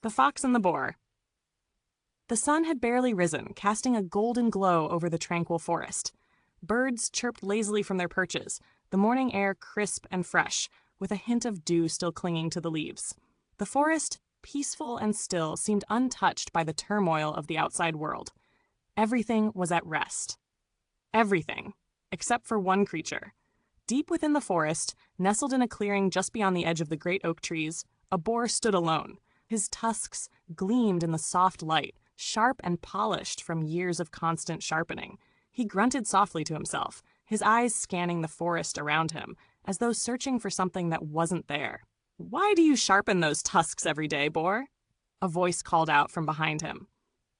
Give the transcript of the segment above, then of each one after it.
The Fox and the Boar. The sun had barely risen, casting a golden glow over the tranquil forest. Birds chirped lazily from their perches, the morning air crisp and fresh, with a hint of dew still clinging to the leaves. The forest, peaceful and still, seemed untouched by the turmoil of the outside world. Everything was at rest. Everything, except for one creature. Deep within the forest, nestled in a clearing just beyond the edge of the great oak trees, a boar stood alone. His tusks gleamed in the soft light, sharp and polished from years of constant sharpening. He grunted softly to himself, his eyes scanning the forest around him, as though searching for something that wasn't there. "Why do you sharpen those tusks every day, Boar?" A voice called out from behind him.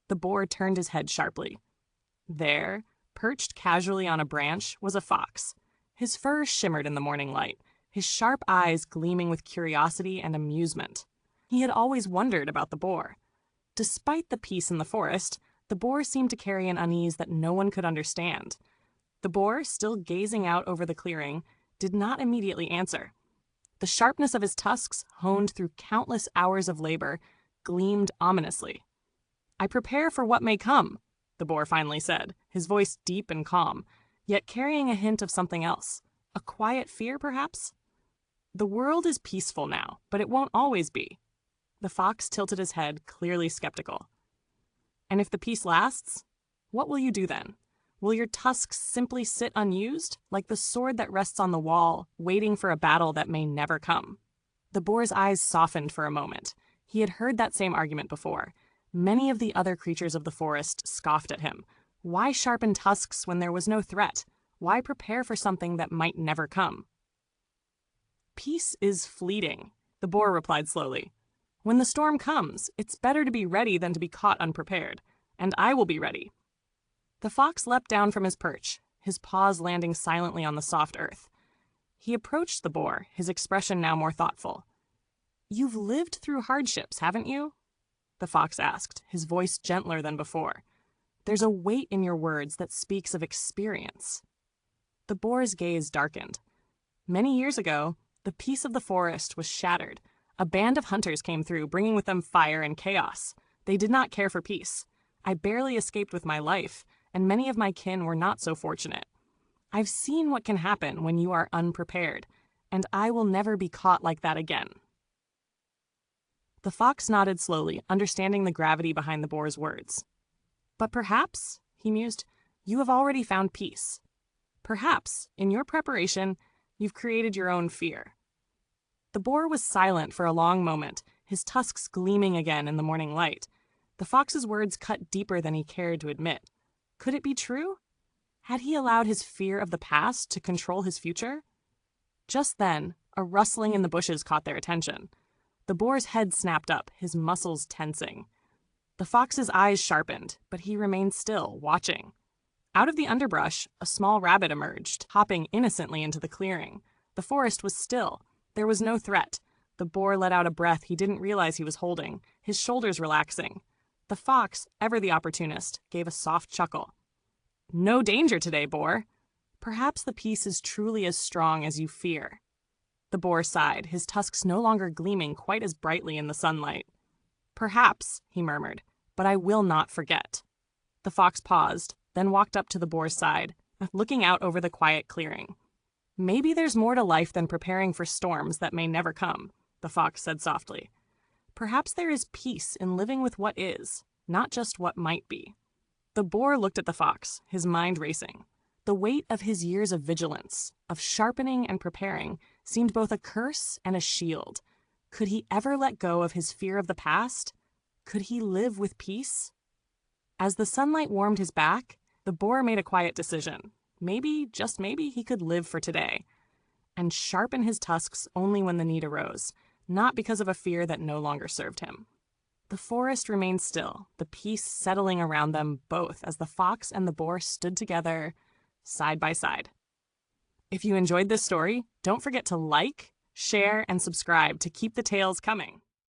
The boar turned his head sharply. There, perched casually on a branch, was a fox. His fur shimmered in the morning light, his sharp eyes gleaming with curiosity and amusement. He had always wondered about the boar. Despite the peace in the forest, the boar seemed to carry an unease that no one could understand. The boar, still gazing out over the clearing, did not immediately answer. The sharpness of his tusks, honed through countless hours of labor, gleamed ominously. "I prepare for what may come," the boar finally said, his voice deep and calm, yet carrying a hint of something else. A quiet fear, perhaps? "The world is peaceful now, but it won't always be." The fox tilted his head, clearly skeptical. "And if the peace lasts, what will you do then? Will your tusks simply sit unused, like the sword that rests on the wall, waiting for a battle that may never come?" The boar's eyes softened for a moment. He had heard that same argument before. Many of the other creatures of the forest scoffed at him. Why sharpen tusks when there was no threat? Why prepare for something that might never come? "Peace is fleeting," the boar replied slowly. "When the storm comes, it's better to be ready than to be caught unprepared, and I will be ready." The fox leapt down from his perch, his paws landing silently on the soft earth. He approached the boar, his expression now more thoughtful. "You've lived through hardships, haven't you?" the fox asked, his voice gentler than before. "There's a weight in your words that speaks of experience." The boar's gaze darkened. Many years ago, the peace of the forest was shattered. A band of hunters came through, bringing with them fire and chaos. They did not care for peace. I barely escaped with my life, and many of my kin were not so fortunate. I've seen what can happen when you are unprepared, and I will never be caught like that again. The fox nodded slowly, understanding the gravity behind the boar's words. "But perhaps," he mused, "you have already found peace. Perhaps, in your preparation, you've created your own fear." The boar was silent for a long moment, his tusks gleaming again in the morning light. The fox's words cut deeper than he cared to admit. Could it be true? Had he allowed his fear of the past to control his future? Just then, a rustling in the bushes caught their attention. The boar's head snapped up, his muscles tensing. The fox's eyes sharpened, but he remained still, watching. Out of the underbrush, a small rabbit emerged, hopping innocently into the clearing. The forest was still. There was no threat. The boar let out a breath he didn't realize he was holding, his shoulders relaxing. The fox, ever the opportunist, gave a soft chuckle. "No danger today, Boar. Perhaps the peace is truly as strong as you fear." The boar sighed, his tusks no longer gleaming quite as brightly in the sunlight. "Perhaps," he murmured, "but I will not forget." The fox paused, then walked up to the boar's side, looking out over the quiet clearing. "Maybe there's more to life than preparing for storms that may never come," the fox said softly. "Perhaps there is peace in living with what is, not just what might be." The boar looked at the fox, his mind racing. The weight of his years of vigilance, of sharpening and preparing, seemed both a curse and a shield. Could he ever let go of his fear of the past? Could he live with peace? As the sunlight warmed his back, the boar made a quiet decision. Maybe, just maybe, he could live for today, and sharpen his tusks only when the need arose, not because of a fear that no longer served him. The forest remained still, the peace settling around them both as the fox and the boar stood together, side by side. If you enjoyed this story, don't forget to like, share, and subscribe to keep the tales coming.